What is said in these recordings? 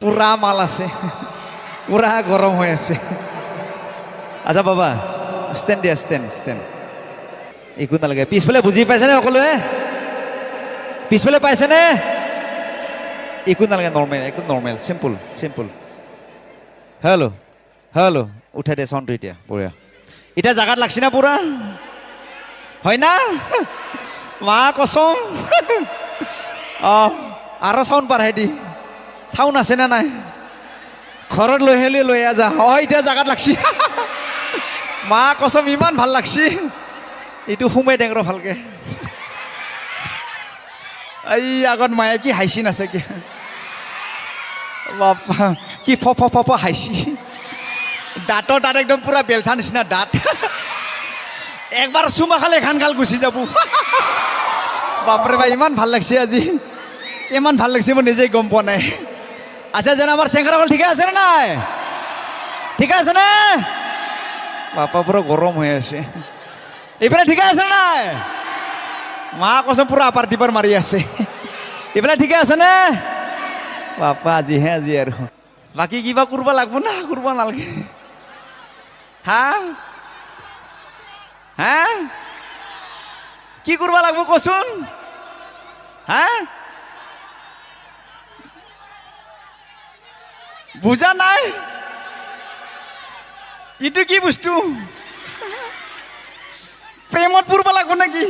পুরা মাল আছে, পুরা গরম হয়ে আছে। আচ্ছা বাবা ষ্টেণ্ড দিয়া, ষ্টেণ্ড ষ্টেণ্ড। একো নালাগে। পিছফালে বুজি পাইছেনে সকলোৱে? পিছফালে পাইছেনে? একো নালাগে, নৰ্মেল, একদম নৰ্মেল, চিম্পুল চিম্পুল। হেল্ল' হেল্ল', উঠাই দে চাউণ্ডটো এতিয়া, বঢ়িয়া। এতিয়া জাগাত লাগছি না পুৰা? হয় না? মা কচম। অঁ আৰু চাউণ্ড বাঢ়াই দি। চাউণ্ড আছে না নাই? ঘৰত লৈ আহিলে লৈ আহ যা। অঁ এতিয়া জাগাত লাগছি। মা কচম ইমান ভাল লাগছি। এইটো সোমাই দেং ৰ ভালকে। এই আগত মায়ে কি হাইছি নাছে কি? বাপা কি ফ ফ ফ ফ হাইছি। দাঁতৰ তাত একদম পুৰা বেলচা নিচিনা দাঁত। একবাৰ চুমা খালে খান খাল গুচি যাব। বাপৰে বা ইমান ভাল লাগছে আজি, ইমান ভাল লাগছে মই নিজেই গম পোৱা নাই। আচ্ছা যেন আমাৰ চেংকাৰাকল ঠিকে আছে নে নাই? ঠিকে আছে নে? বাপা পুৰা গৰম হৈ আছে। এইফালে ঠিকে আছে নে নাই? মা কচম পুৰা আপাৰ টিপাৰ মাৰি আছে। এইফালে ঠিকে আছে নে? বাপা আজিহে আজি আৰু। বাকী কিবা কৰিব লাগব না কৰিব নালাগে? হা হা কি কৰিব লাগব কচোন? হা বুজা নাই? ইটো কি বস্তু? প্ৰেমত পূৰ্ব লাগব নেকি?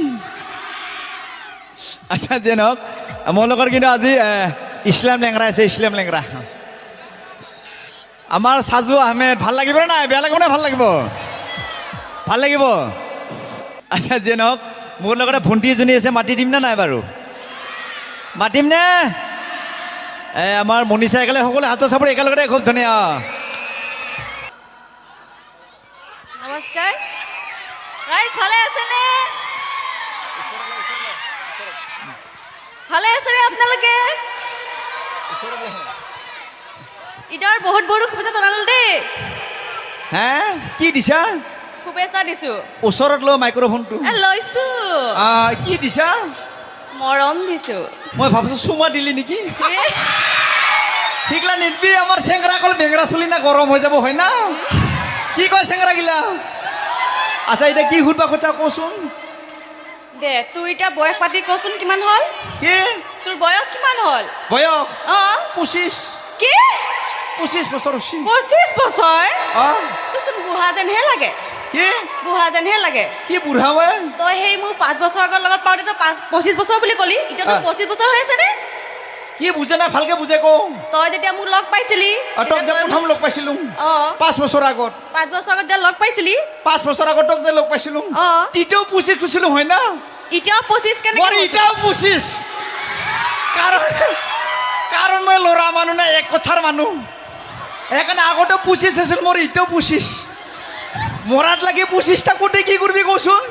আচ্ছা যে নহওক, মোৰ লগত কিন্তু আজি ইছলাম লেংৰা আছে, ইছলাম লেংৰা। আমাৰ সাজু আহমেদ। ভাল লাগিব নে নাই? বেয়া লাগিব নে ভাল লাগিব? ভাল লাগিব। আচ্ছা যে নহওক, মোৰ লগতে ভণ্টি এজনী আছে, মাতি দিম নে নাই বাৰু? মাতিম নে? আমাৰ মনীষা একেলগে সকলোৱে হাতৰ চাপৰি একেলগতে খুব ধুনীয়া। নমস্কাৰ ৰাইজ, ভালে আছেনে? ভালে আছেনে আপোনালোকে? ঈদৰ বহুত বহুত শুভেচ্ছা জনালোঁ দেই। হে কি দিছা? শুভেচ্ছা দিছোঁ। ওচৰত লৈ মাইক্ৰফোনটো। লৈছোঁ। কি দিছা? মৰম দিছোঁ। মই ভাবিছোঁ চুমা দিলি নেকি? ঠিকলা নিদবি, আমাৰ চেংৰাকল বেঙৰা চলি না গৰম হৈ যাব, হয় না? কি কয় চেংৰাগিলা? আচ্ছা এতিয়া কি সুধবা খোজা কচোন? দে তোৰ এতিয়া বয়স পাতি কচোন কিমান হ'ল? কি তোৰ বয়স কিমান হ'ল? বয়স? অঁ 25। কি? 25 বছৰ হৈছে। 25 বছৰ? অঁ তোকচোন বুঢ়া যেনহে লাগে। কি বুঢ়া যেনহে লাগে। কি বুঢ়া মই? তই সেই মোৰ 5 বছৰ আগৰ লগত পাওঁতে তই 25 বছৰ বুলি ক'লি, এতিয়া তোৰ 25 বছৰ হৈ আছেনে? কি বুজা নাই ভালকে বুজে কওঁ। তই যেতিয়া মোক লগ পাইছিলি, তোক যে প্ৰথম লগ পাইছিলো 5 বছৰ আগত, 5 বছৰ আগত যেতিয়া লগ পাইছিলি, 5 বছৰ আগত তোক যে লগ পাইছিলো, তেতিয়াও 25 কৈছিলো, হয় না? এতিয়াও 25 কেনেকে? মোৰ এতিয়াও 25। কাৰণ মই ল'ৰা মানুহ নাই, এক কথাৰ মানুহ। সেইকাৰণে আগতে 25 আছিল, মোৰ এতিয়াও 25। মৰাত লাগি 25 থাকোঁতে কি কৰিবি কচোন?